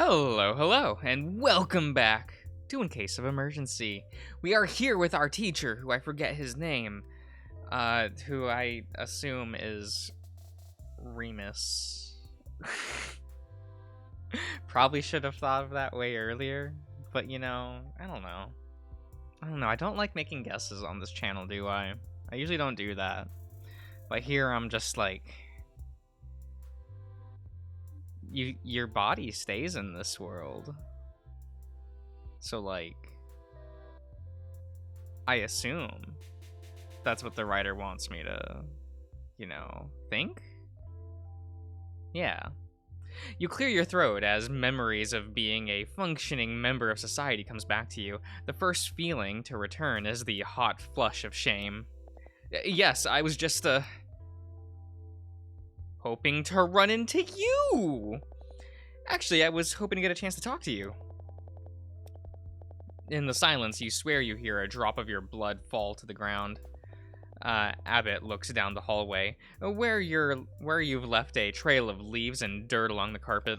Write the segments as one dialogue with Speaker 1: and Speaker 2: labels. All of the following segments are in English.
Speaker 1: Hello, and welcome back to In Case of Emergency. We are here with our teacher, who I forget his name, who I assume is Remus. Probably should have thought of that way earlier, but I don't know. I don't like making guesses on this channel, do I? I usually don't do that. But here I'm just like, your body stays in this world. So like, I assume that's what the writer wants me to, think? Yeah. You clear your throat as memories of being a functioning member of society comes back to you. The first feeling to return is the hot flush of shame. Yes, I was just, hoping to run into you! Actually, I was hoping to get a chance to talk to you. In the silence, you swear you hear a drop of your blood fall to the ground. Abbott looks down the hallway, where you've left a trail of leaves and dirt along the carpet.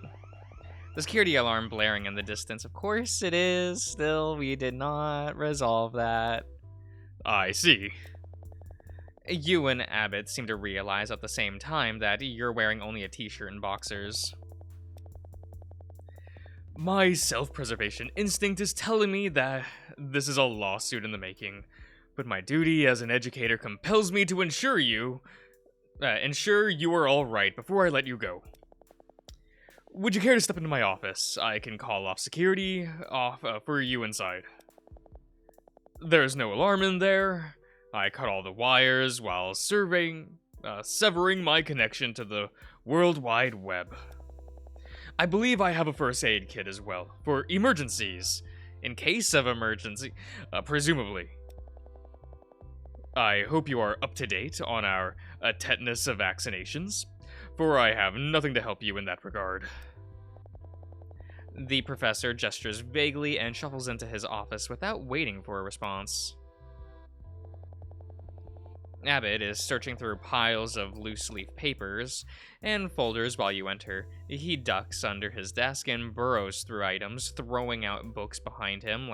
Speaker 1: The security alarm blaring in the distance. Of course it is. Still, we did not resolve that.
Speaker 2: I see.
Speaker 1: You and Abbott seem to realize at the same time that you're wearing only a t-shirt and boxers.
Speaker 2: My self-preservation instinct is telling me that this is a lawsuit in the making, but my duty as an educator compels me to ensure you are all right before I let you go. Would you care to step into my office? I can call off security for you inside. There's no alarm in there. I cut all the wires while severing my connection to the World Wide Web. I believe I have a first aid kit as well, for emergencies. In case of emergency, presumably. I hope you are up to date on our tetanus vaccinations, for I have nothing to help you in that regard.
Speaker 1: The professor gestures vaguely and shuffles into his office without waiting for a response. Abbott is searching through piles of loose-leaf papers and folders while you enter. He ducks under his desk and burrows through items, throwing out books behind him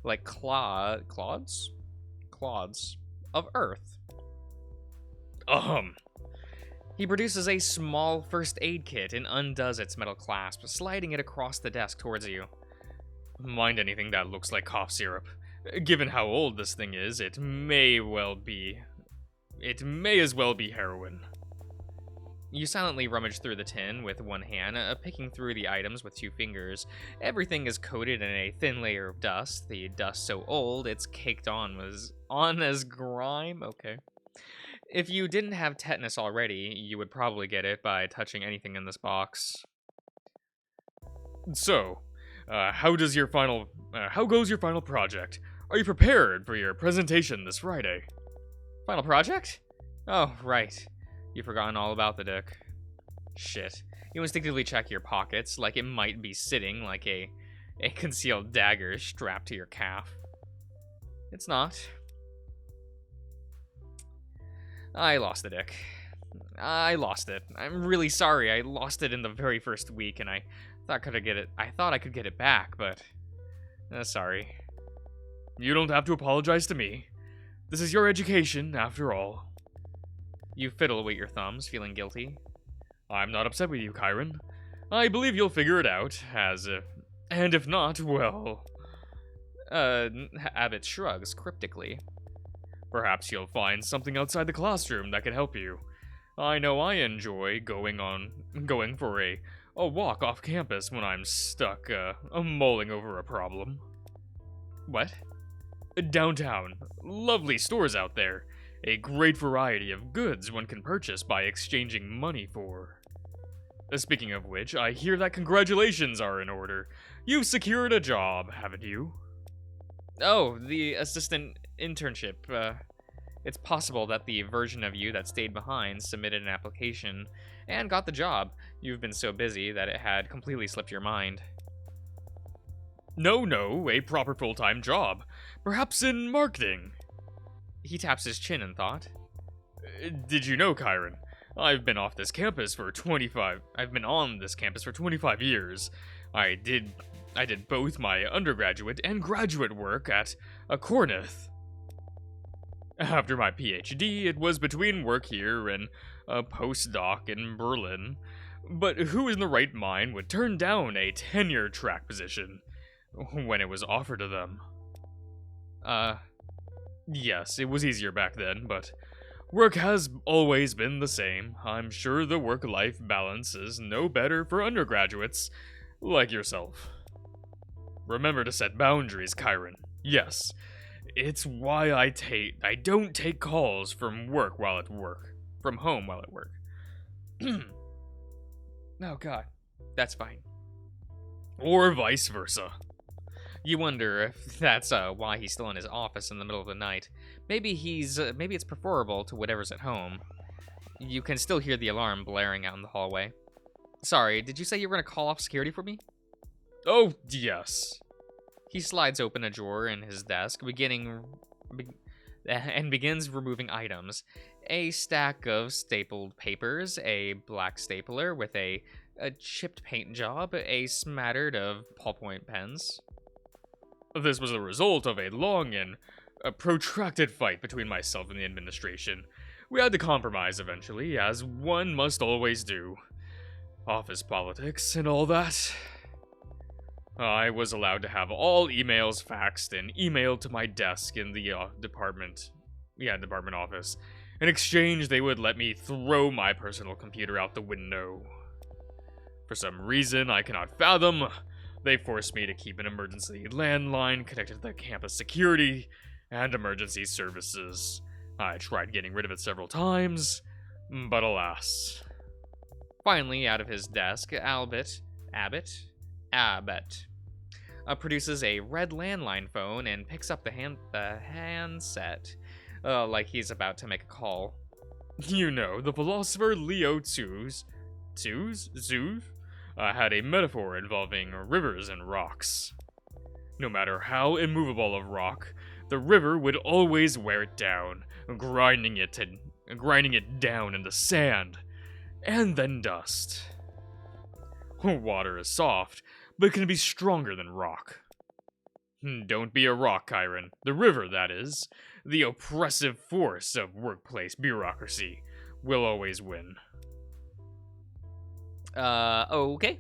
Speaker 1: like clods of earth. He produces a small first aid kit and undoes its metal clasp, sliding it across the desk towards you.
Speaker 2: Mind anything that looks like cough syrup. Given how old this thing is, it may as well be heroin.
Speaker 1: You silently rummage through the tin with one hand, picking through the items with two fingers. Everything is coated in a thin layer of dust, the dust so old it's caked on as grime. Okay. If you didn't have tetanus already, you would probably get it by touching anything in this box.
Speaker 2: So, how goes your final project? Are you prepared for your presentation this Friday?
Speaker 1: Final project? Oh, right. You've forgotten all about the dick. Shit. You instinctively check your pockets, like it might be sitting like a concealed dagger strapped to your calf. It's not. I lost the dick. I lost it. I'm really sorry. I lost it in the very first week, and I thought I could get it back, but sorry.
Speaker 2: You don't have to apologize to me. This is your education, after all.
Speaker 1: You fiddle with your thumbs, feeling guilty.
Speaker 2: I'm not upset with you, Chiron. I believe you'll figure it out, and if not, well...
Speaker 1: Abbott shrugs cryptically.
Speaker 2: Perhaps you'll find something outside the classroom that can help you. I know I enjoy going for a walk off campus when I'm stuck, mulling over a problem.
Speaker 1: What?
Speaker 2: Downtown. Lovely stores out there. A great variety of goods one can purchase by exchanging money for. Speaking of which, I hear that congratulations are in order. You've secured a job, haven't you?
Speaker 1: Oh, the assistant internship. It's possible that the version of you that stayed behind submitted an application and got the job. You've been so busy that it had completely slipped your mind.
Speaker 2: No, a proper full-time job. Perhaps in marketing.
Speaker 1: He taps his chin in thought.
Speaker 2: Did you know, Chiron? I've been on this campus for 25 years. I did both my undergraduate and graduate work at a Corneth. After my PhD, it was between work here and a postdoc in Berlin. But who in the right mind would turn down a tenure track position when it was offered to them? Yes, it was easier back then, but work has always been the same. I'm sure the work-life balance is no better for undergraduates like yourself. Remember to set boundaries, Kyron. Yes, it's why I don't take calls from home while at work.
Speaker 1: Oh god, that's fine.
Speaker 2: Or vice versa.
Speaker 1: You wonder if that's why he's still in his office in the middle of the night. Maybe it's preferable to whatever's at home. You can still hear the alarm blaring out in the hallway. Sorry, did you say you were gonna call off security for me?
Speaker 2: Oh, yes.
Speaker 1: He slides open a drawer in his desk, and begins removing items. A stack of stapled papers, a black stapler with a chipped paint job, a smattered of ballpoint pens.
Speaker 2: This was the result of a long and protracted fight between myself and the administration. We had to compromise eventually, as one must always do. Office politics and all that. I was allowed to have all emails faxed and emailed to my desk in the department office. In exchange, they would let me throw my personal computer out the window. For some reason I cannot fathom, they forced me to keep an emergency landline connected to the campus security and emergency services. I tried getting rid of it several times, but alas.
Speaker 1: Finally, out of his desk, Abbott produces a red landline phone and picks up the handset, like he's about to make a call.
Speaker 2: You know, the philosopher Leo Tzu had a metaphor involving rivers and rocks. No matter how immovable a rock, the river would always wear it down, grinding it down into sand, and then dust. Water is soft, but can be stronger than rock. Don't be a rock, Kyron. The river, that is, the oppressive force of workplace bureaucracy, will always win.
Speaker 1: Okay.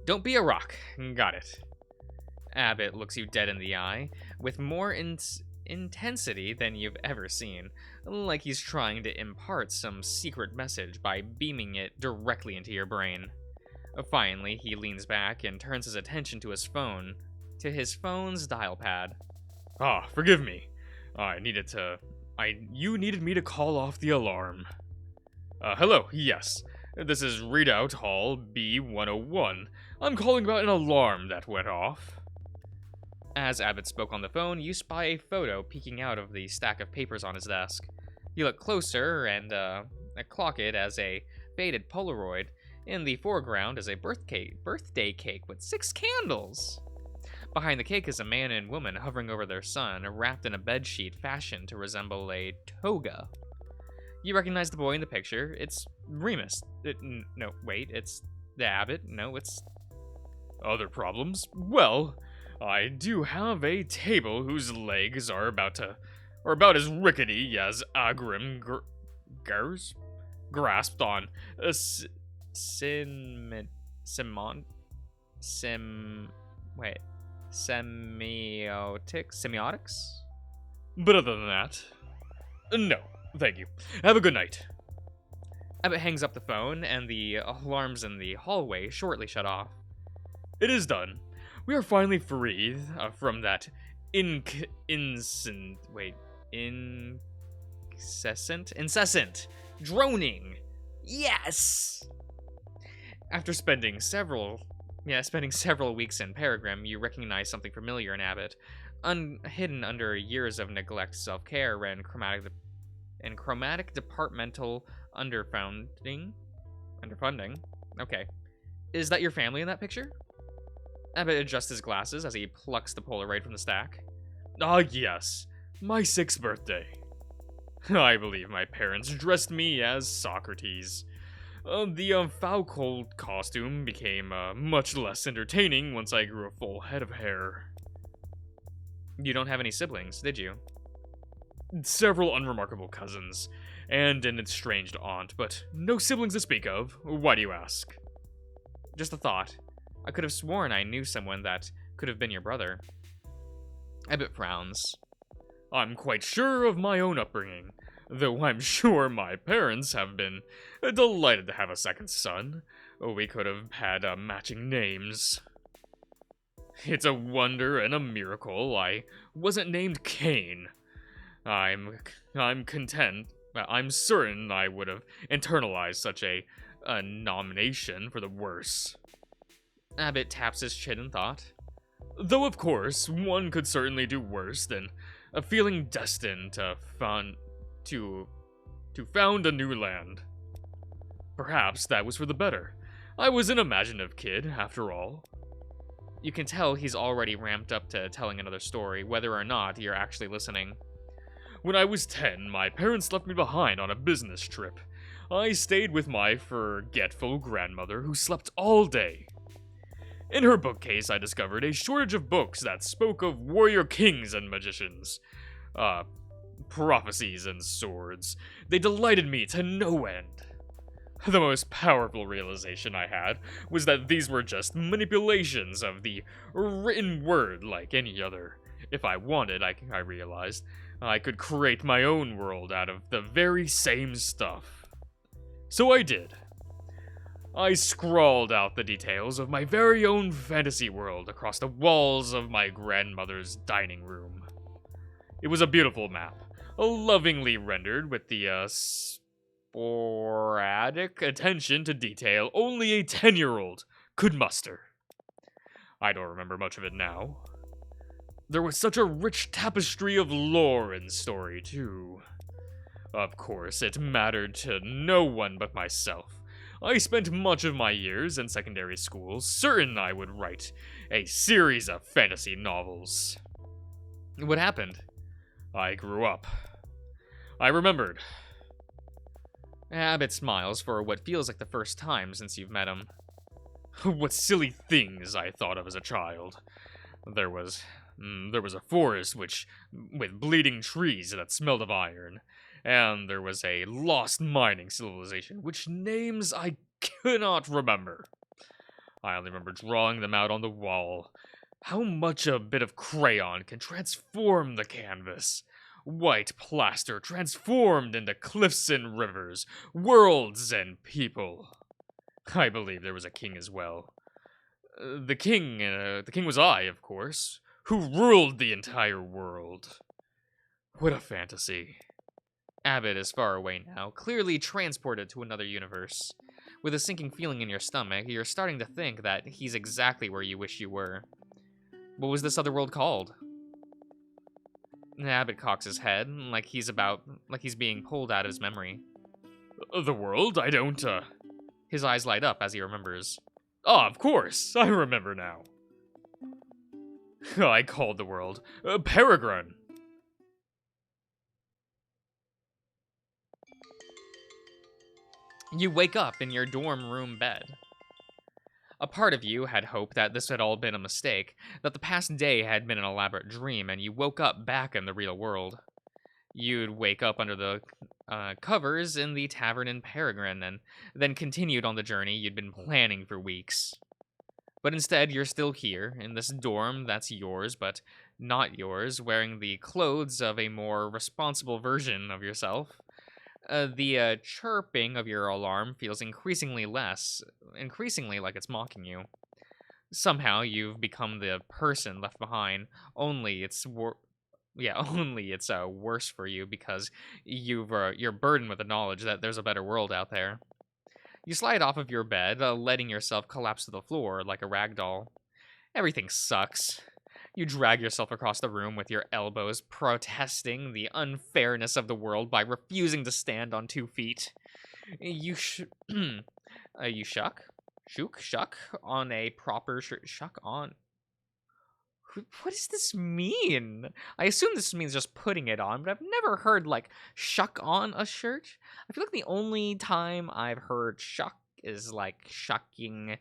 Speaker 1: Don't be a rock. Got it. Abbott looks you dead in the eye, with more intensity than you've ever seen, like he's trying to impart some secret message by beaming it directly into your brain. Finally, he leans back and turns his attention to his phone's dial pad.
Speaker 2: Forgive me. You needed me to call off the alarm. Hello, yes. This is Readout Hall B101. I'm calling about an alarm that went off.
Speaker 1: As Abbott spoke on the phone, you spy a photo peeking out of the stack of papers on his desk. You look closer and clock it as a faded Polaroid. In the foreground is a birthday cake with 6 candles. Behind the cake is a man and woman hovering over their son, wrapped in a bedsheet fashioned to resemble a toga. You recognize the boy in the picture. It's Remus. It's the Abbott. No, it's...
Speaker 2: Other problems? Well, I do have a table whose legs are about as rickety as Agrim grasped on semiotics? But other than that, no, thank you. Have a good night.
Speaker 1: Abbott hangs up the phone, and the alarms in the hallway shortly shut off.
Speaker 2: It is done. We are finally freed from that incessant
Speaker 1: droning. Yes! After spending several weeks in Peregrine, you recognize something familiar in Abbott. Hidden under years of neglect, self-care, and chromatic departmental underfunding. Okay. Is that your family in that picture? Abbott adjusts his glasses as he plucks the Polaroid from the stack.
Speaker 2: Yes. My 6th birthday. I believe my parents dressed me as Socrates. The Foucault costume became much less entertaining once I grew a full head of hair.
Speaker 1: You don't have any siblings, did you?
Speaker 2: Several unremarkable cousins, and an estranged aunt, but no siblings to speak of. Why do you ask?
Speaker 1: Just a thought. I could have sworn I knew someone that could have been your brother. Abbott frowns.
Speaker 2: I'm quite sure of my own upbringing, though I'm sure my parents have been delighted to have a second son. We could have had matching names. It's a wonder and a miracle I wasn't named Cain. I'm content. I'm certain I would have internalized such a nomination for the worse.
Speaker 1: Abbott taps his chin in thought.
Speaker 2: Though, of course, one could certainly do worse than feeling destined to found a new land. Perhaps that was for the better. I was an imaginative kid, after all.
Speaker 1: You can tell he's already ramped up to telling another story, whether or not you're actually listening.
Speaker 2: When I was 10, my parents left me behind on a business trip. I stayed with my forgetful grandmother, who slept all day. In her bookcase, I discovered a shortage of books that spoke of warrior kings and magicians. Prophecies and swords. They delighted me to no end. The most powerful realization I had was that these were just manipulations of the written word like any other. If I wanted, I realized, I could create my own world out of the very same stuff. So I did. I scrawled out the details of my very own fantasy world across the walls of my grandmother's dining room. It was a beautiful map, lovingly rendered with the sporadic attention to detail only a 10-year-old could muster. I don't remember much of it now. There was such a rich tapestry of lore and story, too. Of course, it mattered to no one but myself. I spent much of my years in secondary school certain I would write a series of fantasy novels.
Speaker 1: What happened?
Speaker 2: I grew up. I remembered.
Speaker 1: Abbott smiles for what feels like the first time since you've met him.
Speaker 2: What silly things I thought of as a child. There was a forest with bleeding trees that smelled of iron. And there was a lost mining civilization, which names I cannot remember. I only remember drawing them out on the wall. How much a bit of crayon can transform the canvas. White plaster transformed into cliffs and rivers, worlds and people. I believe there was a king as well. The king was I, of course, who ruled the entire world. What a fantasy.
Speaker 1: Abbott is far away now, clearly transported to another universe. With a sinking feeling in your stomach, you're starting to think that he's exactly where you wish you were. What was this other world called? Abbott cocks his head, like he's being pulled out of his memory.
Speaker 2: The world? I don't,
Speaker 1: His eyes light up as he remembers.
Speaker 2: Ah, of course, I remember now. I called the world Peregrine.
Speaker 1: You wake up in your dorm room bed. A part of you had hoped that this had all been a mistake, that the past day had been an elaborate dream, and you woke up back in the real world. You'd wake up under the covers in the tavern in Peregrine, and then continued on the journey you'd been planning for weeks. But instead, you're still here, in this dorm that's yours, but not yours, wearing the clothes of a more responsible version of yourself. The chirping of your alarm feels increasingly like it's mocking you. Somehow you've become the person left behind, only it's worse for you because you're burdened with the knowledge that there's a better world out there. You slide off of your bed, letting yourself collapse to the floor like a rag doll. Everything sucks. You drag yourself across the room with your elbows, protesting the unfairness of the world by refusing to stand on 2 feet. You shuck on a proper shuck on. What does this mean? I assume this means just putting it on, but I've never heard like shuck on a shirt. I feel like the only time I've heard shuck is like shucking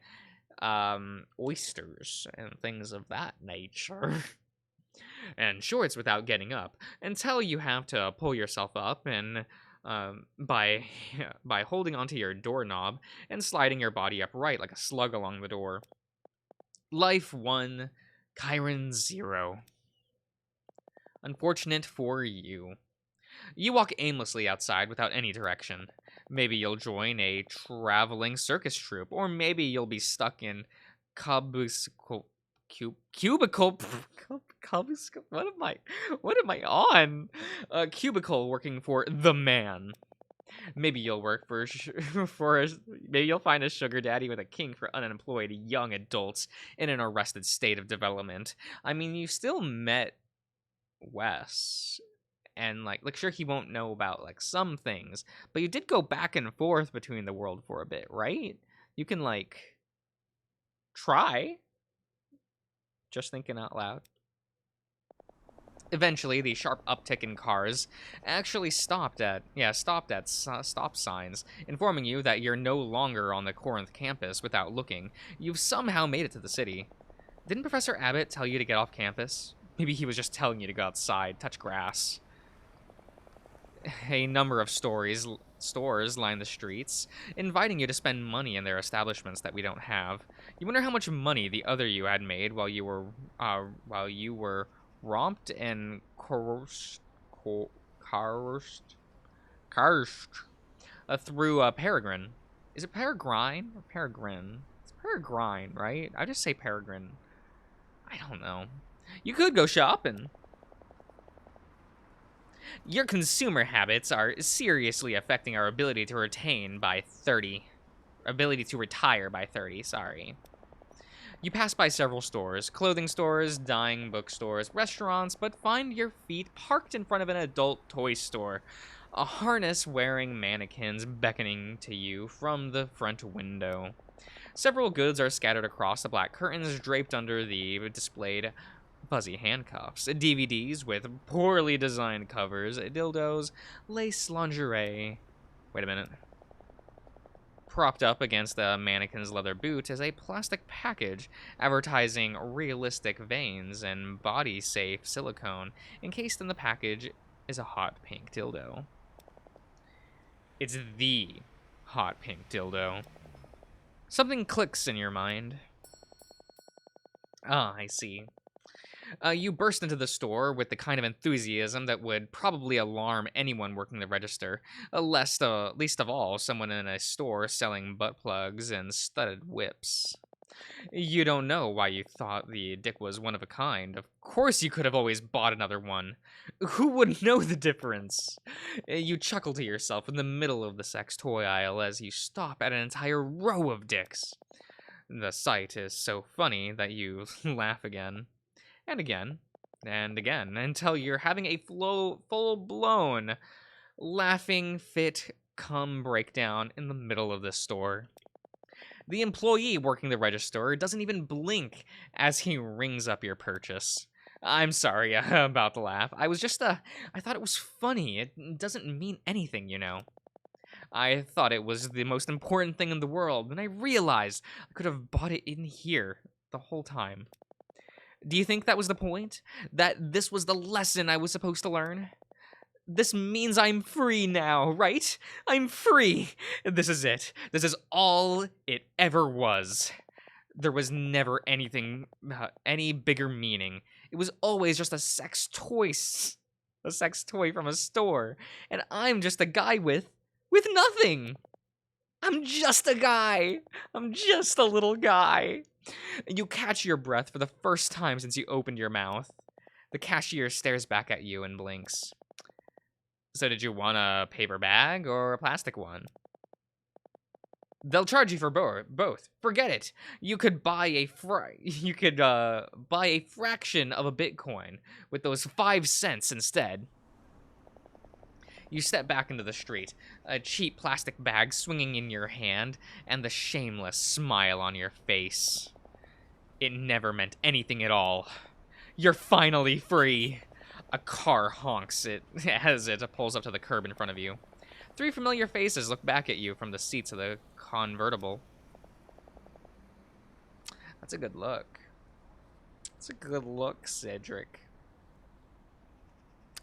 Speaker 1: oysters and things of that nature. And shorts without getting up until you have to pull yourself up and by by holding onto your doorknob and sliding your body upright like a slug along the door. Life 1, Chiron 0. Unfortunate for you. You walk aimlessly outside without any direction. Maybe you'll join a traveling circus troupe, or maybe you'll be stuck in cubicle, cubicle. What am I on? A cubicle working for the man. Maybe you'll work maybe you'll find a sugar daddy with a kink for unemployed young adults in an arrested state of development. I mean, you still met Wes, and like sure he won't know about like some things, but you did go back and forth between the world for a bit, right? You can like try. Just thinking out loud. Eventually, the sharp uptick in cars actually stopped at stop signs, informing you that you're no longer on the Corinth campus without looking. You've somehow made it to the city. Didn't Professor Abbott tell you to get off campus? Maybe he was just telling you to go outside, touch grass. A number of stores line the streets, inviting you to spend money in their establishments that we don't have. You wonder how much money the other you had made while you were romped and cursed through Peregrine. Is it Peregrine or Peregrine? It's Peregrine, right? I just say Peregrine. I don't know. You could go shopping. Your consumer habits are seriously affecting our ability to retire by 30, sorry. You pass by several stores, clothing stores, dyeing bookstores, restaurants, but find your feet parked in front of an adult toy store. A harness-wearing mannequins beckoning to you from the front window. Several goods are scattered across the black curtains draped under the displayed fuzzy handcuffs, DVDs with poorly designed covers, dildos, lace lingerie. Wait a minute. Propped up against the mannequin's leather boot is a plastic package advertising realistic veins and body-safe silicone. Encased in the package is a hot pink dildo. It's the hot pink dildo. Something clicks in your mind. Ah, I see. You burst into the store with the kind of enthusiasm that would probably alarm anyone working the register, least of all someone in a store selling butt plugs and studded whips. You don't know why you thought the dick was one of a kind. Of course you could have always bought another one. Who would know the difference? You chuckle to yourself in the middle of the sex toy aisle as you stop at an entire row of dicks. The sight is so funny that you laugh again. And again, and again, until you're having a full-blown laughing fit cum breakdown in the middle of the store. The employee working the register doesn't even blink as he rings up your purchase. I'm sorry about the laugh. I thought it was funny. It doesn't mean anything, you know. I thought it was the most important thing in the world, and I realized I could have bought it in here the whole time. Do you think that was the point? That this was the lesson I was supposed to learn? This means I'm free now, right? I'm free! This is it. This is all it ever was. There was never anything, any bigger meaning. It was always just a sex toy from a store. And I'm just a guy with nothing. I'm just a guy. I'm just a little guy. You catch your breath for the first time since you opened your mouth. The cashier stares back at you and blinks. So did you want a paper bag or a plastic one? They'll charge you for both. Forget it. You could buy a fraction of a Bitcoin with those 5 cents instead. You step back into the street, a cheap plastic bag swinging in your hand, and the shameless smile on your face. It never meant anything at all. You're finally free. A car honks it as it pulls up to the curb in front of you. 3 familiar faces look back at you from the seats of the convertible. That's a good look. That's a good look, Cedric.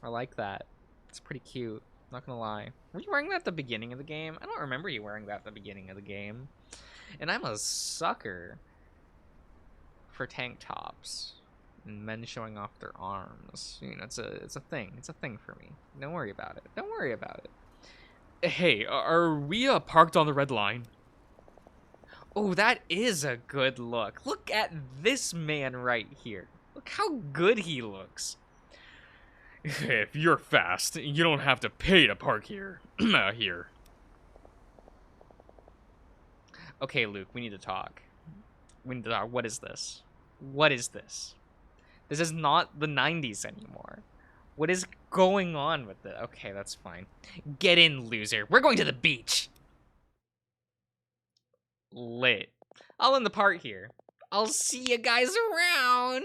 Speaker 1: I like that. It's pretty cute. Not gonna lie. Were you wearing that at the beginning of the game? I don't remember you wearing that at the beginning of the game. And I'm a sucker for tank tops and men showing off their arms. You know, it's a thing. It's a thing for me. Don't worry about it. Don't worry about it.
Speaker 2: Hey, are we parked on the red line?
Speaker 1: Oh, that is a good look. Look at this man right here. Look how good he looks.
Speaker 2: If you're fast, you don't have to pay to park here. Here.
Speaker 1: Okay, Luke, we need to talk. We need to talk. What is this? What is this? This is not the 90s anymore. What is going on with it? Okay, that's fine. Get in, loser. We're going to the beach. Lit. I'll end the part here. I'll see you guys around.